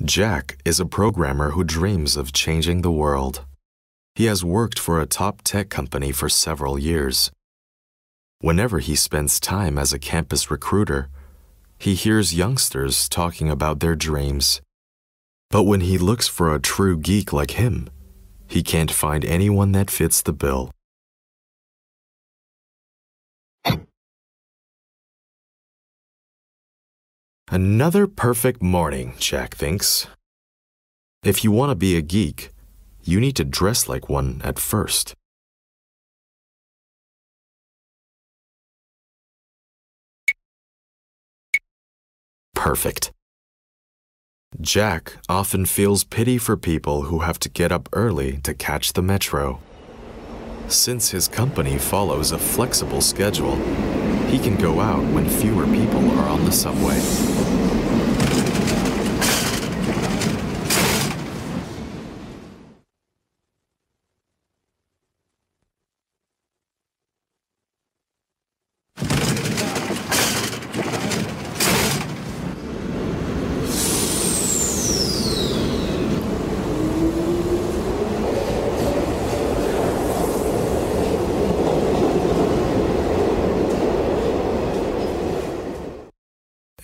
Jack is a programmer who dreams of changing the world. He has worked for a top tech company for several years. Whenever he spends time as a campus recruiter, he hears youngsters talking about their dreams. But when he looks for a true geek like him, he can't find anyone that fits the bill. Another perfect morning, Jack thinks. If you want to be a geek, you need to dress like one at first. Perfect. Jack often feels pity for people who have to get up early to catch the metro. Since his company follows a flexible schedule, he can go out when fewer people are on the subway.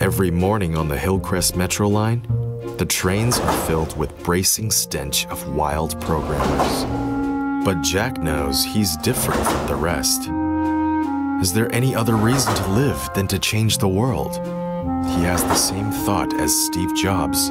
Every morning on the Hillcrest Metro line, the trains are filled with bracing stench of wild programmers. But Jack knows he's different from the rest. Is there any other reason to live than to change the world? He has the same thought as Steve Jobs.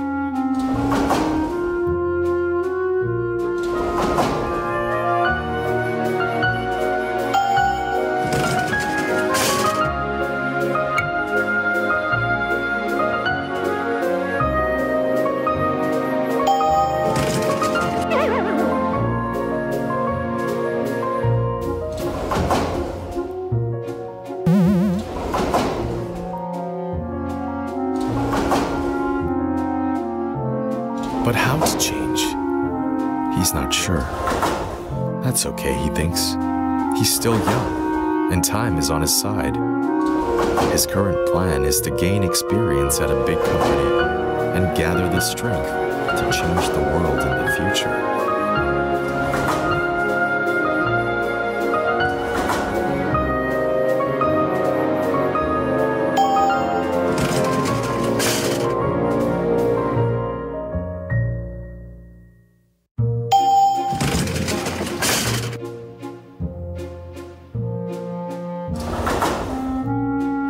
But how to change? He's not sure. That's okay, he thinks. He's still young, and time is on his side. His current plan is to gain experience at a big company and gather the strength to change the world in the future.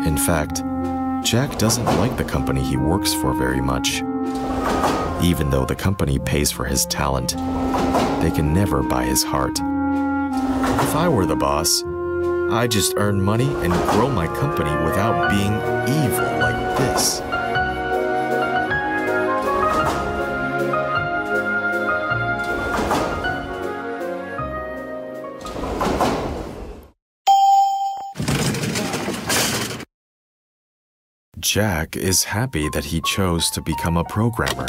In fact, Jack doesn't like the company he works for very much. Even though the company pays for his talent, they can never buy his heart. If I were the boss, I'd just earn money and grow my company without being evil like this. Jack is happy that he chose to become a programmer,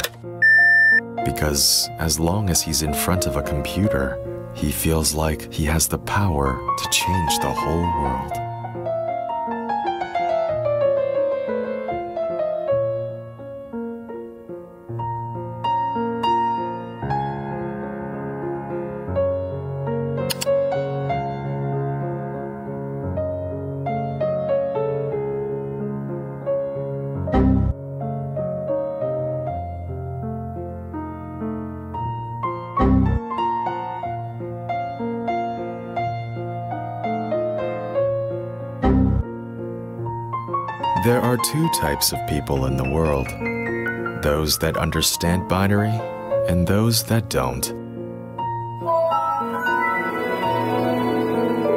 because as long as he's in front of a computer, he feels like he has the power to change the whole world. There are two types of people in the world, those that understand binary and those that don't.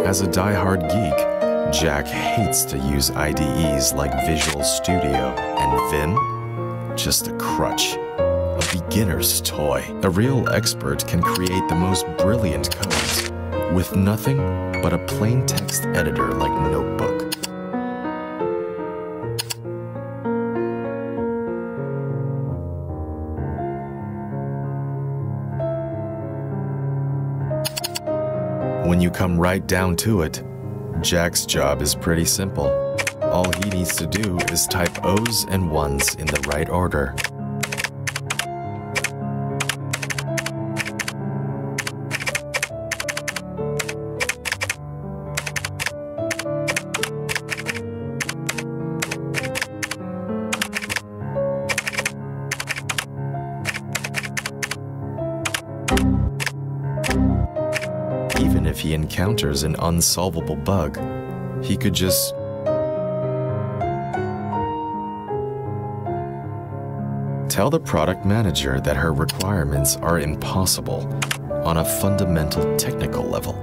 As a die-hard geek, Jack hates to use IDEs like Visual Studio and Vim. Just a crutch, a beginner's toy. A real expert can create the most brilliant codes with nothing but a plain text editor like Notebook. When you come right down to it, Jack's job is pretty simple. All he needs to do is type O's and 1s in the right order. if he encounters an unsolvable bug, he could just tell the product manager that her requirements are impossible on a fundamental technical level.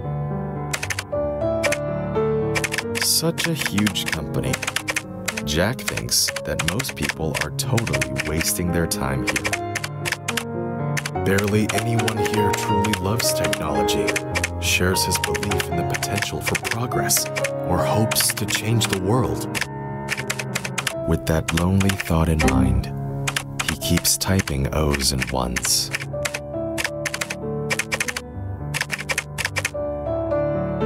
Such a huge company. Jack thinks that most people are totally wasting their time here. Barely anyone here truly loves technology, shares his belief in the potential for progress, or hopes to change the world. With that lonely thought in mind, he keeps typing O's and ones.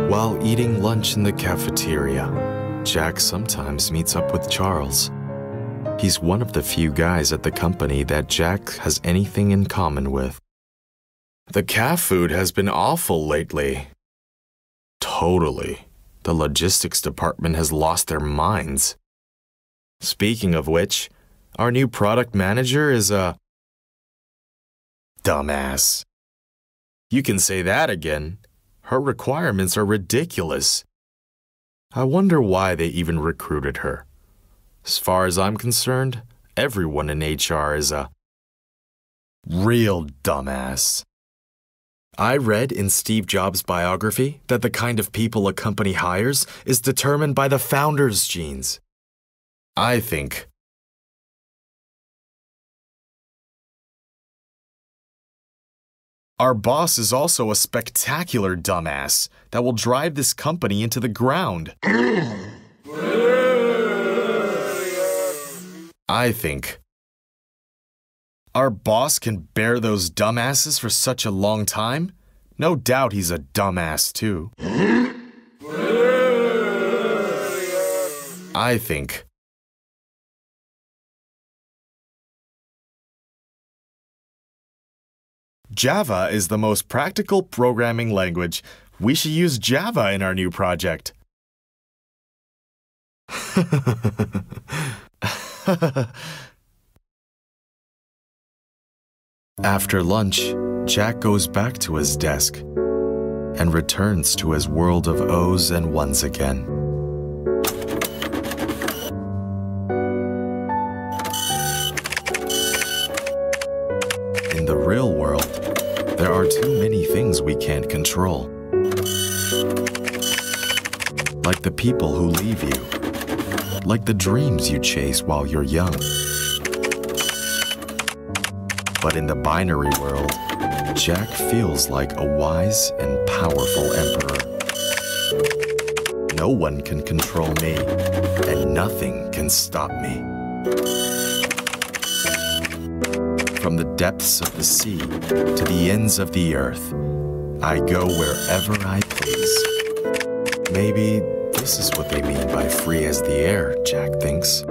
While eating lunch in the cafeteria, Jack sometimes meets up with Charles. He's one of the few guys at the company that Jack has anything in common with. The caf food has been awful lately. Totally. The logistics department has lost their minds. Speaking of which, our new product manager is a dumbass. You can say that again. Her requirements are ridiculous. I wonder why they even recruited her. As far as I'm concerned, everyone in HR is a real dumbass. I read in Steve Jobs' biography that the kind of people a company hires is determined by the founder's genes. I think our boss is also a spectacular dumbass that will drive this company into the ground. I think our boss can bear those dumbasses for such a long time. No doubt he's a dumbass too. I think Java is the most practical programming language. We should use Java in our new project. After lunch, Jack goes back to his desk and returns to his world of O's and ones again. In the real world, there are too many things we can't control. Like the people who leave you. Like the dreams you chase while you're young. But in the binary world, Jack feels like a wise and powerful emperor. No one can control me, and nothing can stop me. From the depths of the sea to the ends of the earth, I go wherever I please. Maybe this is what they mean by free as the air, Jack thinks.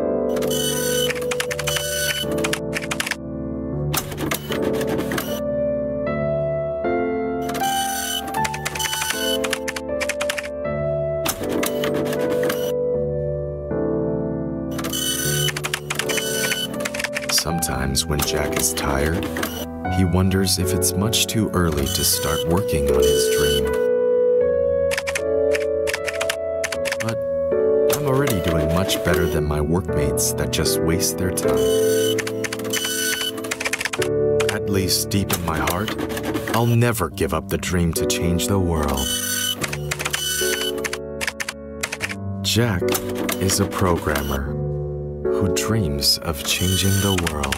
Sometimes when Jack is tired, he wonders if it's much too early to start working on his dream. But I'm already doing much better than my workmates that just waste their time. At least deep in my heart, I'll never give up the dream to change the world. Jack is a programmer who dreams of changing the world.